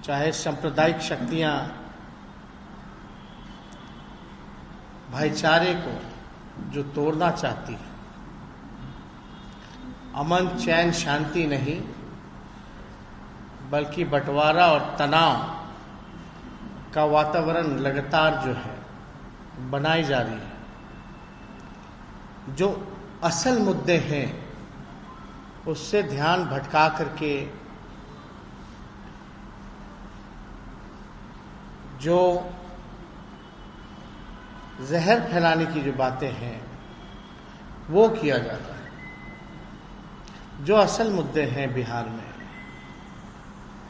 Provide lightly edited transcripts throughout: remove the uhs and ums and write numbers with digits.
चाहे सांप्रदायिक शक्तियां भाईचारे को जो तोड़ना चाहती है, अमन चैन शांति नहीं बल्कि बंटवारा और तनाव का वातावरण लगातार जो है बनाई जा रही है। जो असल मुद्दे हैं उससे ध्यान भटका करके जो जहर फैलाने की जो बातें हैं वो किया जाता है। जो असल मुद्दे हैं बिहार में,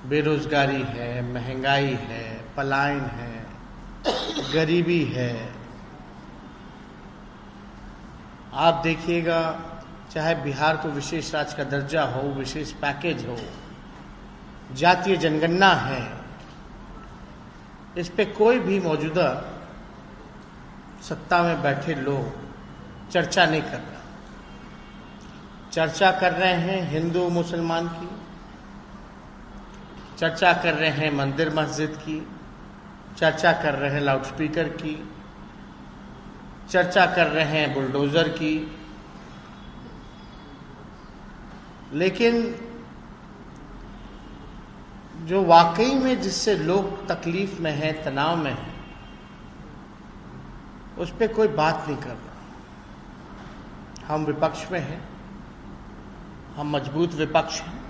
बेरोजगारी है, महंगाई है, पलायन है, गरीबी है। आप देखिएगा, चाहे बिहार को विशेष राज्य का दर्जा हो, विशेष पैकेज हो, जातीय जनगणना है, इस पे कोई भी मौजूदा सत्ता में बैठे लोग चर्चा नहीं कर रहे। चर्चा कर रहे हैं हिंदू मुसलमान की, चर्चा कर रहे हैं मंदिर मस्जिद की, चर्चा कर रहे हैं लाउडस्पीकर की, चर्चा कर रहे हैं बुलडोजर की। लेकिन जो वाकई में जिससे लोग तकलीफ में हैं, तनाव में हैं, उस पर कोई बात नहीं कर रहा। हम विपक्ष में हैं, हम मजबूत विपक्ष हैं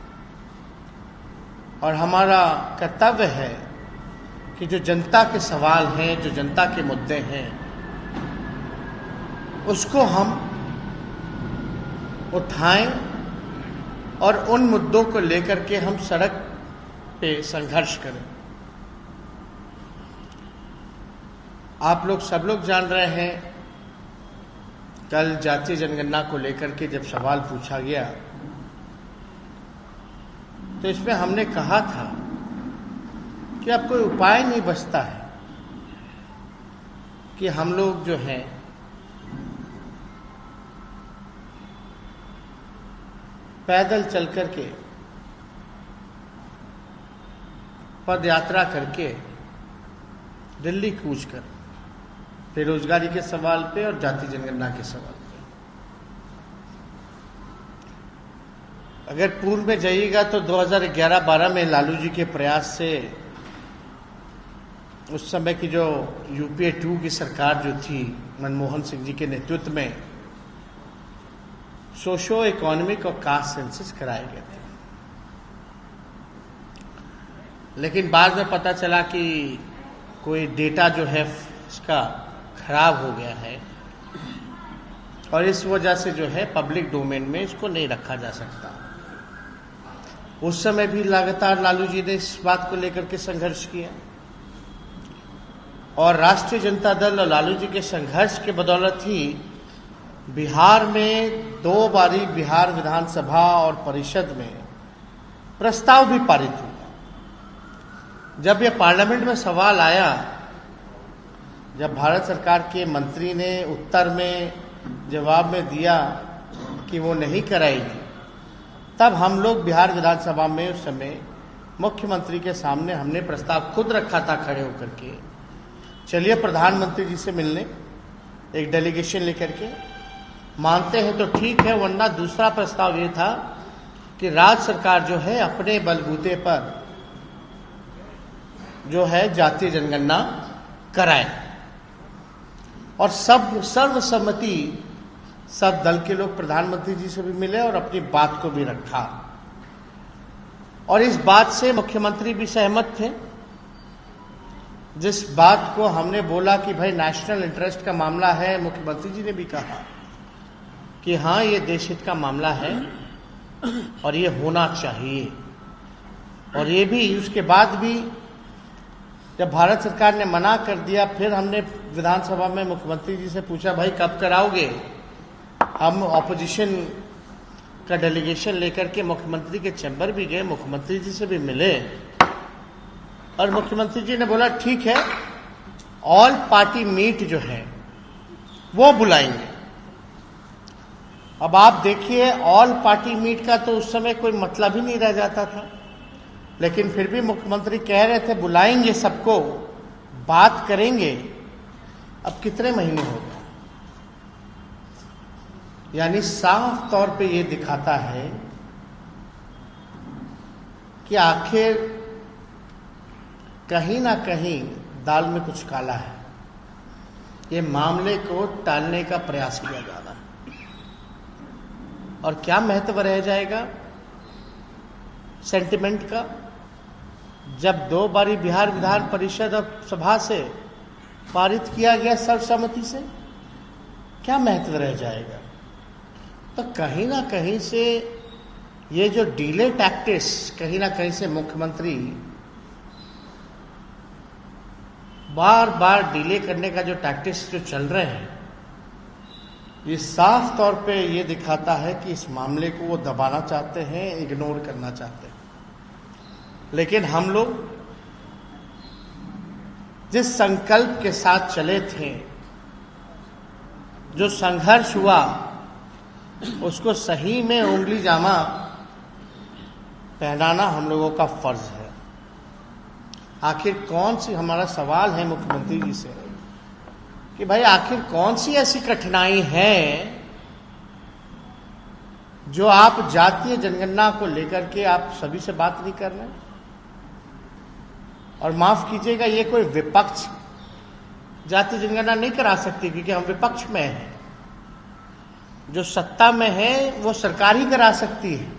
और हमारा कर्तव्य है कि जो जनता के सवाल हैं, जो जनता के मुद्दे हैं, उसको हम उठाएं और उन मुद्दों को लेकर के हम सड़क पे संघर्ष करें। आप लोग सब लोग जान रहे हैं, कल जातीय जनगणना को लेकर के जब सवाल पूछा गया तो इसमें हमने कहा था कि अब कोई उपाय नहीं बचता है कि हम लोग जो हैं पैदल चल करके, पद यात्रा करके दिल्ली कूच कर बेरोजगारी के सवाल पे और जाति जनगणना के सवाल पे। अगर पूर्व में जाइएगा तो 2011-12 में लालू जी के प्रयास से उस समय की जो यूपीए 2 की सरकार जो थी मनमोहन सिंह जी के नेतृत्व में, सोशो इकोनॉमिक और कास्ट सेंसस कराए गए थे। लेकिन बाद में पता चला कि कोई डेटा जो है उसका खराब हो गया है और इस वजह से जो है पब्लिक डोमेन में इसको नहीं रखा जा सकता। उस समय भी लगातार लालू जी ने इस बात को लेकर के संघर्ष किया और राष्ट्रीय जनता दल और लालू जी के संघर्ष के बदौलत ही बिहार में 2 बारी बिहार विधानसभा और परिषद में प्रस्ताव भी पारित हुआ। जब यह पार्लियामेंट में सवाल आया, जब भारत सरकार के मंत्री ने उत्तर में जवाब में दिया कि वो नहीं कराएगी, तब हम लोग बिहार विधानसभा में उस समय मुख्यमंत्री के सामने हमने प्रस्ताव खुद रखा था खड़े होकर के, चलिए प्रधानमंत्री जी से मिलने, एक डेलीगेशन लेकर के। मानते हैं तो ठीक है, वरना दूसरा प्रस्ताव ये था कि राज्य सरकार जो है अपने बलबूते पर जो है जातीय जनगणना कराए और सर्वसम्मति सब दल के लोग प्रधानमंत्री जी से भी मिले और अपनी बात को भी रखा और इस बात से मुख्यमंत्री भी सहमत थे। जिस बात को हमने बोला कि भाई नेशनल इंटरेस्ट का मामला है, मुख्यमंत्री जी ने भी कहा कि हाँ ये देश हित का मामला है और ये होना चाहिए। और ये भी उसके बाद भी जब भारत सरकार ने मना कर दिया, फिर हमने विधानसभा में मुख्यमंत्री जी से पूछा, भाई कब कराओगे? हम ऑपोजिशन का डेलीगेशन लेकर के मुख्यमंत्री के चैम्बर भी गए, मुख्यमंत्री जी से भी मिले और मुख्यमंत्री जी ने बोला ठीक है, ऑल पार्टी मीट जो है वो बुलाएंगे। अब आप देखिए, ऑल पार्टी मीट का तो उस समय कोई मतलब ही नहीं रह जाता था। लेकिन फिर भी मुख्यमंत्री कह रहे थे बुलाएंगे सबको, बात करेंगे। अब कितने महीने हो गए? यानी साफ तौर पे ये दिखाता है कि आखिर कहीं ना कहीं दाल में कुछ काला है। ये मामले को टालने का प्रयास किया जा रहा है। और क्या महत्व रह जाएगा सेंटिमेंट का, जब 2 बारी बिहार विधान परिषद और सभा से पारित किया गया सर्वसम्मति से? क्या महत्व रह जाएगा? तो कहीं ना कहीं से ये जो डिले टैक्टिक्स, कहीं ना कहीं से मुख्यमंत्री बार बार डिले करने का जो टैक्टिक्स जो चल रहे हैं, ये साफ तौर पे ये दिखाता है कि इस मामले को वो दबाना चाहते हैं, इग्नोर करना चाहते हैं। लेकिन हम लोग जिस संकल्प के साथ चले थे, जो संघर्ष हुआ, उसको सही में उंगली जामा पहनाना हम लोगों का फर्ज है। आखिर कौन सी, हमारा सवाल है मुख्यमंत्री जी से कि भाई आखिर कौन सी ऐसी कठिनाई है जो आप जातीय जनगणना को लेकर के आप सभी से बात नहीं कर रहे? और माफ कीजिएगा, ये कोई विपक्ष जातीय जनगणना नहीं करा सकती, क्योंकि हम विपक्ष में हैं। जो सत्ता में है वो सरकार ही करा सकती है।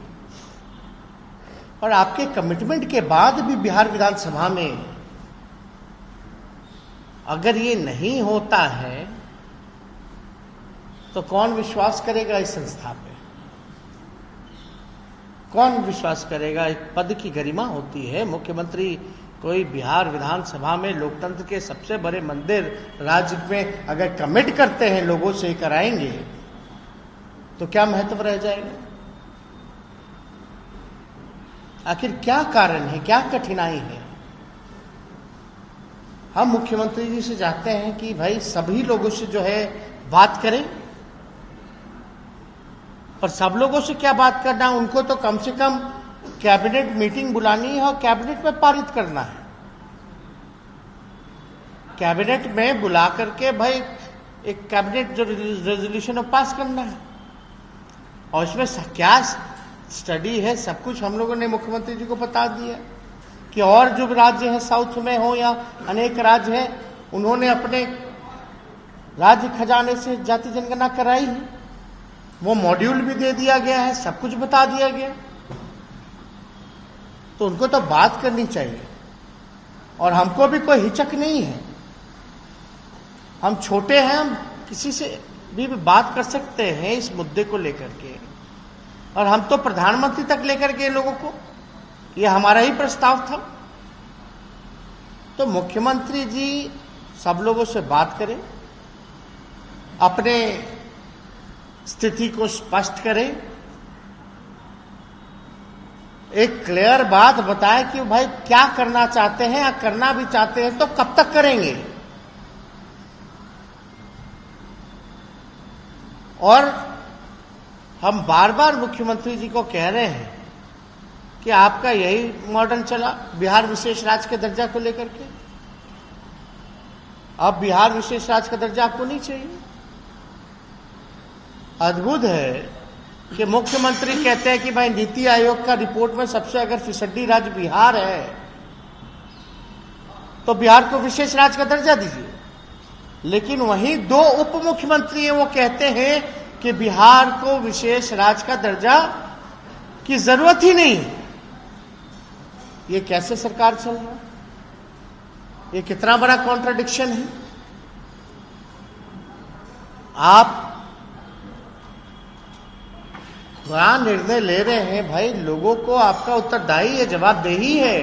और आपके कमिटमेंट के बाद भी बिहार विधानसभा में अगर ये नहीं होता है तो कौन विश्वास करेगा इस संस्था पे? कौन विश्वास करेगा? एक पद की गरिमा होती है। मुख्यमंत्री कोई बिहार विधानसभा में लोकतंत्र के सबसे बड़े मंदिर राज्य में अगर कमिट करते हैं, लोगों से कराएंगे, तो क्या महत्व रह जाएगा? आखिर क्या कारण है, क्या कठिनाई है? हम मुख्यमंत्री जी से चाहते हैं कि भाई सभी लोगों से जो है बात करें, पर सब लोगों से क्या बात करना, उनको तो कम से कम कैबिनेट मीटिंग बुलानी है और कैबिनेट में पारित करना है। कैबिनेट में बुला करके भाई एक कैबिनेट जो रेजोल्यूशन पास करना है, और इसमें क्या स्टडी है, सब कुछ हम लोगों ने मुख्यमंत्री जी को बता दिया कि और जो राज्य हैं साउथ में हो या अनेक राज्य हैं, उन्होंने अपने राज्य खजाने से जाति जनगणना कराई है। वो मॉड्यूल भी दे दिया गया है, सब कुछ बता दिया गया। तो उनको तो बात करनी चाहिए, और हमको भी कोई हिचक नहीं है। हम छोटे हैं, हम किसी से भी बात कर सकते हैं इस मुद्दे को लेकर के, और हम तो प्रधानमंत्री तक लेकर के लोगों को, ये हमारा ही प्रस्ताव था। तो मुख्यमंत्री जी सब लोगों से बात करें, अपने स्थिति को स्पष्ट करें, एक क्लियर बात बताएं कि भाई क्या करना चाहते हैं, या करना भी चाहते हैं तो कब तक करेंगे। और हम बार बार मुख्यमंत्री जी को कह रहे हैं कि आपका यही मॉडल चला बिहार विशेष राज्य के दर्जा को लेकर के। अब बिहार विशेष राज्य का दर्जा आपको नहीं चाहिए। अद्भुत है कि मुख्यमंत्री कहते हैं कि भाई नीति आयोग का रिपोर्ट में सबसे अगर फिसड्डी राज्य बिहार है तो बिहार को विशेष राज्य का दर्जा दीजिए। लेकिन वहीं 2 उप मुख्यमंत्री हैं, वो कहते हैं कि बिहार को विशेष राज्य का दर्जा की जरूरत ही नहीं है। ये कैसे सरकार चल रहा है? ये कितना बड़ा कॉन्ट्राडिक्शन है। आप बड़ा निर्णय ले रहे हैं, भाई लोगों को आपका उत्तरदायी है, जवाबदेही है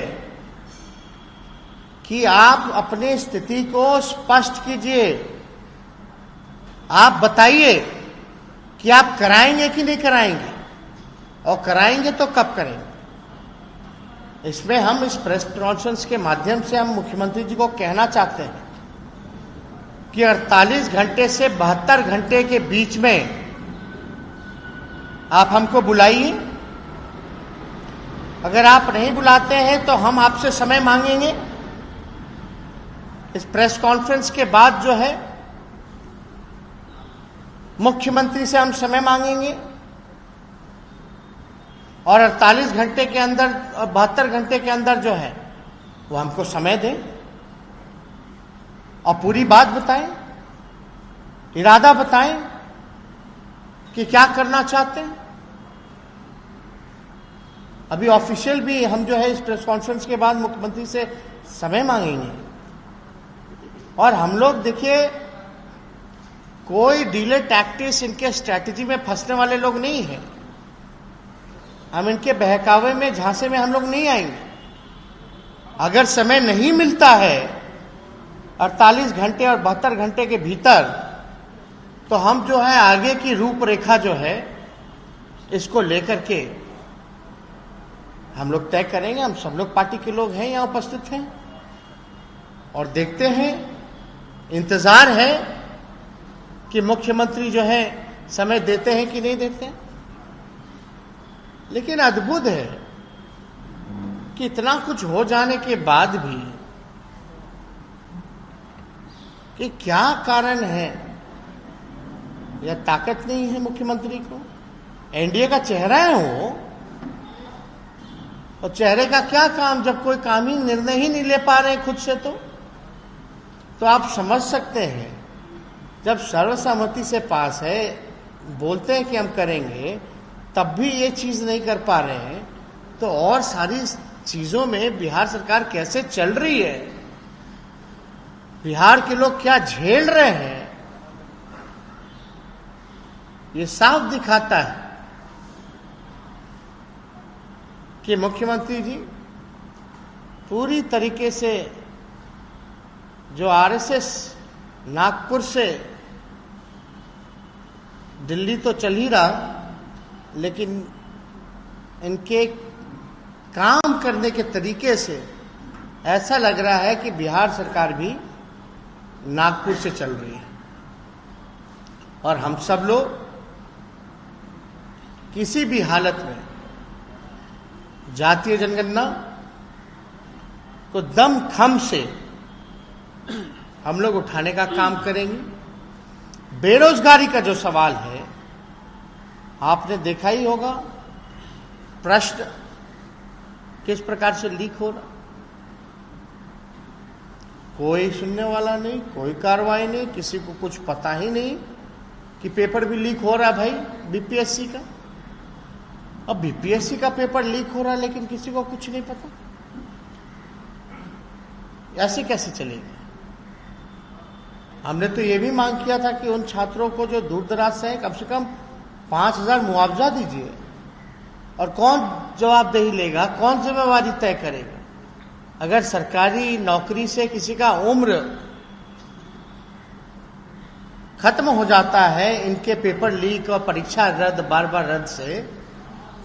कि आप अपनी स्थिति को स्पष्ट कीजिए। आप बताइए कि आप कराएंगे कि नहीं कराएंगे, और कराएंगे तो कब करेंगे। इसमें हम इस प्रेस कॉन्फ्रेंस के माध्यम से हम मुख्यमंत्री जी को कहना चाहते हैं कि 48 घंटे से 72 घंटे के बीच में आप हमको बुलाइए, अगर आप नहीं बुलाते हैं तो हम आपसे समय मांगेंगे। इस प्रेस कॉन्फ्रेंस के बाद जो है मुख्यमंत्री से हम समय मांगेंगे और 48 घंटे के अंदर, 72 घंटे के अंदर जो है वो हमको समय दें और पूरी बात बताएं, इरादा बताएं कि क्या करना चाहते हैं। अभी ऑफिशियल भी हम जो है इस प्रेस कॉन्फ्रेंस के बाद मुख्यमंत्री से समय मांगेंगे। और हम लोग देखिए, कोई डीले टैक्टिस इनके स्ट्रैटेजी में फंसने वाले लोग नहीं हैं। हम इनके बहकावे में, झांसे में हम लोग नहीं आएंगे। अगर समय नहीं मिलता है 48 घंटे और 72 घंटे के भीतर, तो हम जो है आगे की रूपरेखा जो है इसको लेकर के हम लोग तय करेंगे। हम सब लोग पार्टी के लोग हैं, यहां उपस्थित हैं और देखते हैं, इंतजार है कि मुख्यमंत्री जो है समय देते हैं कि नहीं देते हैं। लेकिन अद्भुत है कि इतना कुछ हो जाने के बाद भी कि क्या कारण है, या ताकत नहीं है मुख्यमंत्री को। एनडीए का चेहरा है वो, और चेहरे का क्या काम जब कोई काम ही, निर्णय ही नहीं ले पा रहे खुद से। तो आप समझ सकते हैं, जब सर्वसम्मति से पास है, बोलते हैं कि हम करेंगे, तब भी ये चीज नहीं कर पा रहे हैं, तो और सारी चीजों में बिहार सरकार कैसे चल रही है, बिहार के लोग क्या झेल रहे हैं, ये साफ दिखाता है कि मुख्यमंत्री जी पूरी तरीके से जो आरएसएस नागपुर से दिल्ली तो चल ही रहा, लेकिन इनके काम करने के तरीके से ऐसा लग रहा है कि बिहार सरकार भी नागपुर से चल रही है। और हम सब लोग किसी भी हालत में जातीय जनगणना को दमखम से हम लोग उठाने का काम करेंगे। बेरोजगारी का जो सवाल है, आपने देखा ही होगा, प्रश्न किस प्रकार से लीक हो रहा, कोई सुनने वाला नहीं, कोई कार्रवाई नहीं, किसी को कुछ पता ही नहीं कि पेपर भी लीक हो रहा भाई बीपीएससी का। अब बीपीएससी का पेपर लीक हो रहा, लेकिन किसी को कुछ नहीं पता। ऐसे कैसे चलेगा? हमने तो ये भी मांग किया था कि उन छात्रों को जो दूर दराज से हैं, कम से कम 5,000 मुआवजा दीजिए। और कौन जवाबदेही लेगा, कौन जिम्मेवारी तय करेगा? अगर सरकारी नौकरी से किसी का उम्र खत्म हो जाता है इनके पेपर लीक और परीक्षा रद्द, बार बार रद्द से,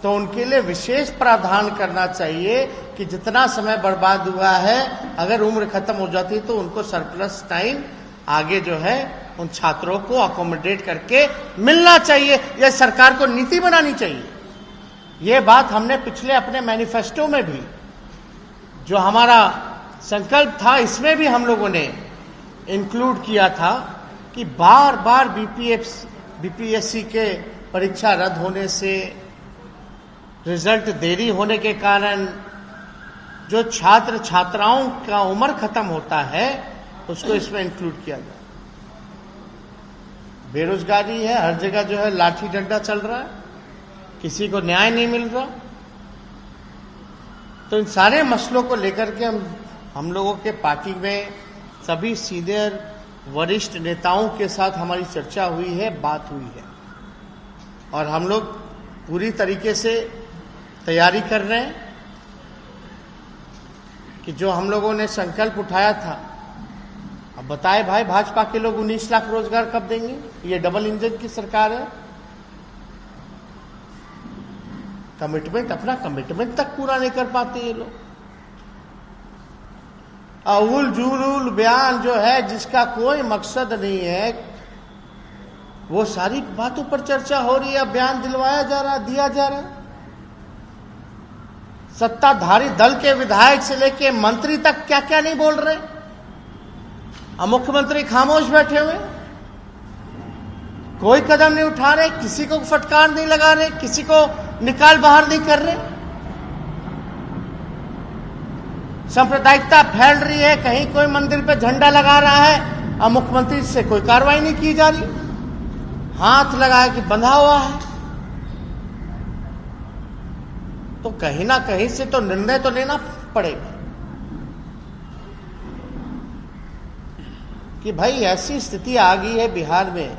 तो उनके लिए विशेष प्रावधान करना चाहिए कि जितना समय बर्बाद हुआ है, अगर उम्र खत्म हो जाती है तो उनको सरप्लस टाइम आगे जो है उन छात्रों को अकोमोडेट करके मिलना चाहिए। यह सरकार को नीति बनानी चाहिए। ये बात हमने पिछले अपने मैनिफेस्टो में भी, जो हमारा संकल्प था, इसमें भी हम लोगों ने इंक्लूड किया था कि बार बार बीपीएससी के परीक्षा रद्द होने से, रिजल्ट देरी होने के कारण जो छात्र छात्राओं का उम्र खत्म होता है, उसको इसमें इंक्लूड किया जाए। बेरोजगारी है, हर जगह जो है लाठी डंडा चल रहा है, किसी को न्याय नहीं मिल रहा। तो इन सारे मसलों को लेकर के हम लोगों के पार्टी में सभी सीनियर वरिष्ठ नेताओं के साथ हमारी चर्चा हुई है, बात हुई है, और हम लोग पूरी तरीके से तैयारी कर रहे हैं कि जो हम लोगों ने संकल्प उठाया था। अब बताए भाई, भाजपा के लोग 19 लाख रोजगार कब देंगे? ये डबल इंजन की सरकार है। कमिटमेंट, अपना कमिटमेंट तक पूरा नहीं कर पाते ये लोग। अउल जुलूल बयान जो है, जिसका कोई मकसद नहीं है, वो सारी बातों पर चर्चा हो रही है, बयान दिलवाया जा रहा, दिया जा रहा। सत्ताधारी दल के विधायक से लेके मंत्री तक क्या क्या नहीं बोल रहे। अब मुख्यमंत्री खामोश बैठे हुए, कोई कदम नहीं उठा रहे, किसी को फटकार नहीं लगा रहे, किसी को निकाल बाहर नहीं कर रहे। सांप्रदायिकता फैल रही है, कहीं कोई मंदिर पे झंडा लगा रहा है, अब मुख्यमंत्री से कोई कार्रवाई नहीं की जा रही, हाथ लगा के बंधा हुआ है। तो कहीं ना कहीं से तो निर्णय तो लेना पड़ेगा कि भाई ऐसी स्थिति आ गई है बिहार में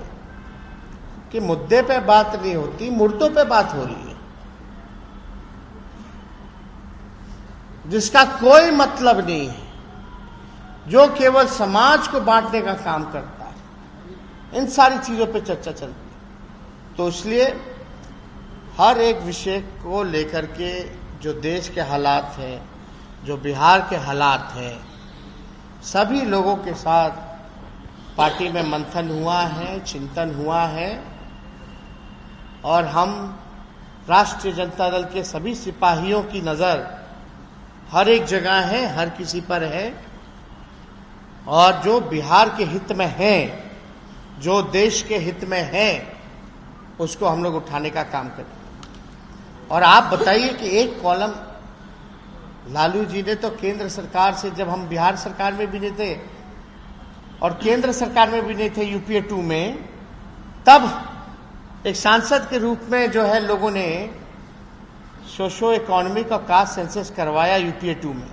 कि मुद्दे पे बात नहीं होती, मुर्दों पे बात हो रही है, जिसका कोई मतलब नहीं है, जो केवल समाज को बांटने का काम करता है। इन सारी चीजों पे चर्चा चलती है। तो इसलिए हर एक विषय को लेकर के जो देश के हालात हैं, जो बिहार के हालात हैं, सभी लोगों के साथ पार्टी में मंथन हुआ है, चिंतन हुआ है, और हम राष्ट्रीय जनता दल के सभी सिपाहियों की नजर हर एक जगह है, हर किसी पर है, और जो बिहार के हित में है, जो देश के हित में है, उसको हम लोग उठाने का काम करें। और आप बताइए कि एक कॉलम लालू जी ने तो केंद्र सरकार से, जब हम बिहार सरकार में भी नहीं थे और केंद्र सरकार में भी नहीं थे यूपीए 2 में, तब एक सांसद के रूप में जो है लोगों ने सोशो इकोनॉमिक और कास्ट सेंसस करवाया यूपीए 2 में।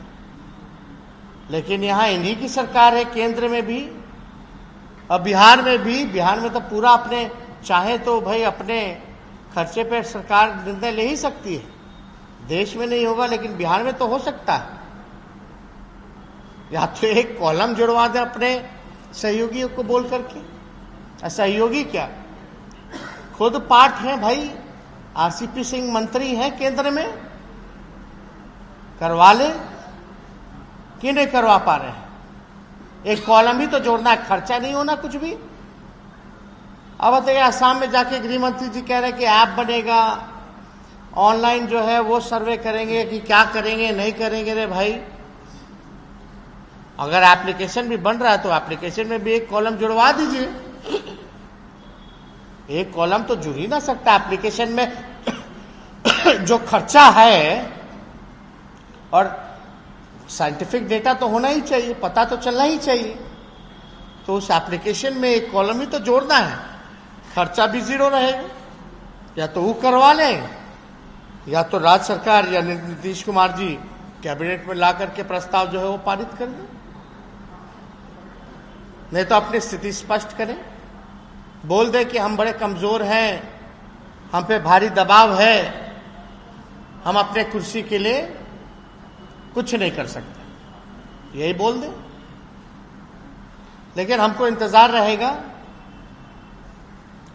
लेकिन यहां इन्हीं की सरकार है केंद्र में भी और बिहार में भी। बिहार में तो पूरा अपने चाहे तो भाई अपने खर्चे पर सरकार निर्णय ले ही सकती है, देश में नहीं होगा लेकिन बिहार में तो हो सकता है। या तो एक कॉलम जुड़वा दे अपने सहयोगियों को बोल करके, सहयोगी क्या खुद पार्ट हैं भाई, आरसीपी सिंह मंत्री हैं केंद्र में, करवा ले, क्यों नहीं करवा पा रहे हैं? एक कॉलम ही तो जोड़ना है, खर्चा नहीं होना कुछ भी। अब बताइए, असम में जाके गृह मंत्री जी कह रहे हैं कि ऐप बनेगा, ऑनलाइन जो है वो सर्वे करेंगे कि क्या करेंगे नहीं करेंगे। रे भाई, अगर एप्लीकेशन भी बन रहा है तो एप्लीकेशन में भी एक कॉलम जुड़वा दीजिए। एक कॉलम तो जुड़ ही ना सकता एप्लीकेशन में जो खर्चा है, और साइंटिफिक डेटा तो होना ही चाहिए, पता तो चलना ही चाहिए। तो उस एप्लीकेशन में एक कॉलम ही तो जोड़ना है, खर्चा भी जीरो रहेगा। या तो वो करवा लें, या तो राज्य सरकार या नीतीश कुमार जी कैबिनेट में ला करके प्रस्ताव जो है वो पारित कर दें, नहीं तो अपनी स्थिति स्पष्ट करें, बोल दे कि हम बड़े कमजोर हैं, हम पे भारी दबाव है, हम अपने कुर्सी के लिए कुछ नहीं कर सकते, यही बोल दे। लेकिन हमको इंतजार रहेगा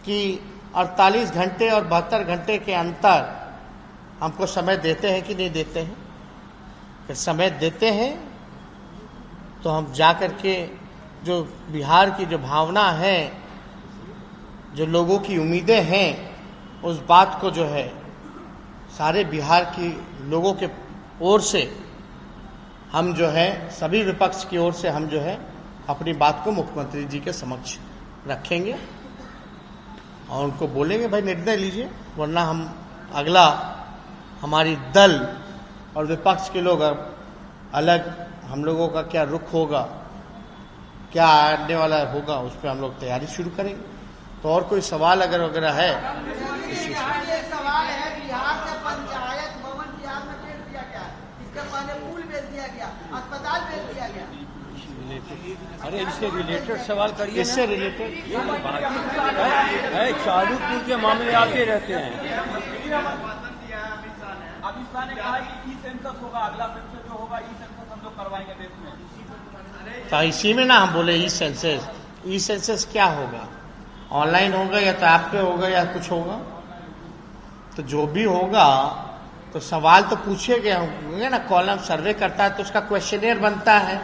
कि 48 घंटे और 72 घंटे के अंतर हमको समय देते हैं कि नहीं देते हैं। अगर समय देते हैं तो हम जाकर के जो बिहार की जो भावना है, जो लोगों की उम्मीदें हैं, उस बात को जो है सारे बिहार की लोगों के ओर से हम जो है सभी विपक्ष की ओर से हम जो है अपनी बात को मुख्यमंत्री जी के समक्ष रखेंगे और उनको बोलेंगे भाई निर्णय लीजिए, वरना हम अगला हमारी दल और विपक्ष के लोग अलग हम लोगों का क्या रुख होगा, क्या आने वाला होगा, उस पर हम लोग तैयारी शुरू करेंगे। तो और कोई सवाल अगर वगैरह है? सवाल है, बिहार से पंचायत भवन बिहार में बेच दिया गया, इसके पहले पुल बेच दिया गया, अस्पताल बेच दिया गया। अरे इससे रिलेटेड सवाल करिए, इससे रिलेटेड चालू पुल के मामले आते रहते हैं। अमित शाह ने कहा कि ई सेंसस होगा, अगला सेंसस जो होगा ई सेंसस हम लोग करवाएंगे देश में। तो इसी में ना हम बोले ई सेंसस, ई सेंसस क्या होगा? ऑनलाइन होगा या तो ऐप पे होगा या कुछ होगा? तो जो भी होगा तो सवाल तो पूछे गए होंगे ना, कॉलम सर्वे करता है तो उसका क्वेश्चनियर बनता है,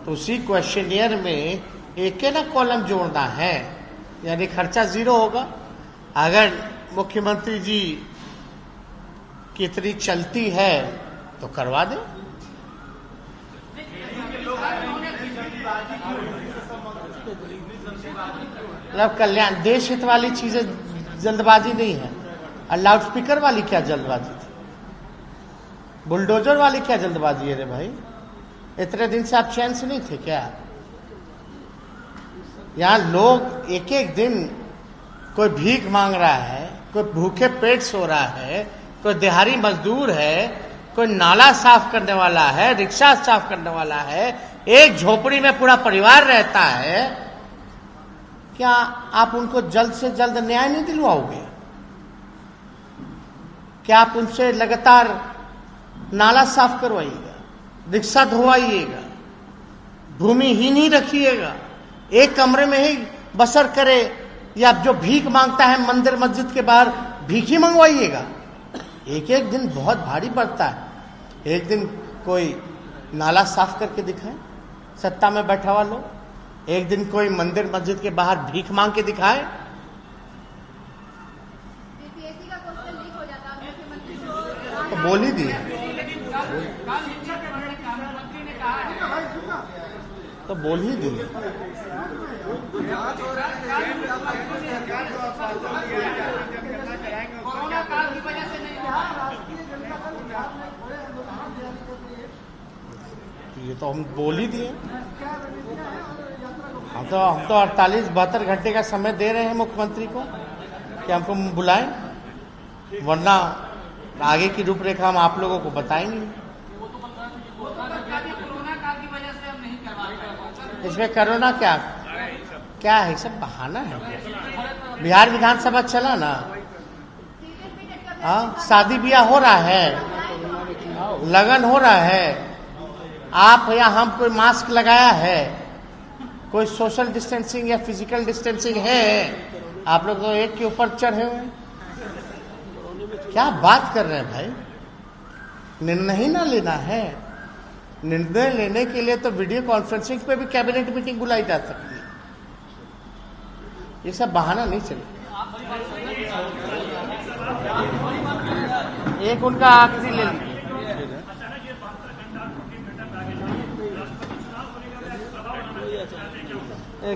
तो उसी क्वेश्चनियर में एक ना कॉलम जोड़ना है, यानी खर्चा जीरो होगा। अगर मुख्यमंत्री जी की इतनी चलती है तो करवा दे। मतलब कल्याण देश हित वाली चीजें जल्दबाजी नहीं है। और लाउड स्पीकर वाली क्या जल्दबाजी थी? बुलडोजर वाली क्या जल्दबाजी है रे भाई? इतने दिन से आप चैन से नहीं थे क्या? यहाँ लोग एक एक दिन कोई भीख मांग रहा है, कोई भूखे पेट सो रहा है, कोई दिहाड़ी मजदूर है, कोई नाला साफ करने वाला है, रिक्शा साफ करने वाला है, एक झोपड़ी में पूरा परिवार रहता है। क्या आप उनको जल्द से जल्द न्याय नहीं दिलवाओगे? क्या आप उनसे लगातार नाला साफ करवाइएगा, रिक्शा धोवाइएगा, भूमि ही नहीं रखिएगा, एक कमरे में ही बसर करे, या जो भीख मांगता है मंदिर मस्जिद के बाहर भीख ही मंगवाइएगा? एक एक दिन बहुत भारी पड़ता है। एक दिन कोई नाला साफ करके दिखाए सत्ता में बैठा हुआ लोग, एक दिन कोई मंदिर मस्जिद के बाहर भीख मांग के दिखाए। का क्वेश्चन लीक हो जाता है, मुख्यमंत्री तो बोल ही दिए, तो बोल ही दिए। कोरोना काल की वजह से नहीं हुआ। ये तो हम बोल ही दिए। हम तो 48-72 घंटे का समय दे रहे हैं मुख्यमंत्री को कि हमको बुलाएं, वरना आगे की रूपरेखा हम आप लोगों को बताएंगे। कोरोना काल की वजह से हम नहीं करवा। इसमें कोरोना क्या क्या है? सब बहाना है। बिहार विधानसभा चला ना, हाँ, शादी ब्याह हो रहा है, लगन हो रहा है, आप या हम कोई मास्क लगाया है, कोई सोशल डिस्टेंसिंग या फिजिकल डिस्टेंसिंग है? आप लोग तो एक के ऊपर चढ़े हुए हैं। क्या बात कर रहे हैं भाई? निर्णय ही ना लेना है। निर्णय लेने के लिए तो वीडियो कॉन्फ्रेंसिंग पे भी कैबिनेट मीटिंग बुलाई जा सकती है। ये सब बहाना नहीं चले। एक उनका आखिरी ले लीजिए।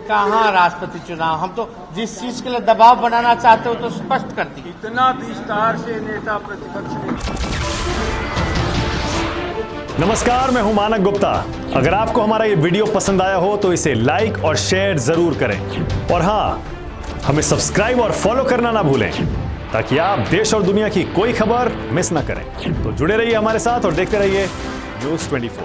कहाँ राष्ट्रपति चुनाव? हम तो जिस चीज के लिए दबाव बनाना चाहते हो तो स्पष्ट कर दी। इतना विस्तार से नेता प्रतिपक्ष ने। नमस्कार, मैं हूं मानक गुप्ता। अगर आपको हमारा ये वीडियो पसंद आया हो तो इसे लाइक और शेयर जरूर करें, और हाँ, हमें सब्सक्राइब और फॉलो करना ना भूलें ताकि आप देश और दुनिया की कोई खबर मिस ना करें। तो जुड़े रहिए हमारे साथ और देखते रहिए News 24।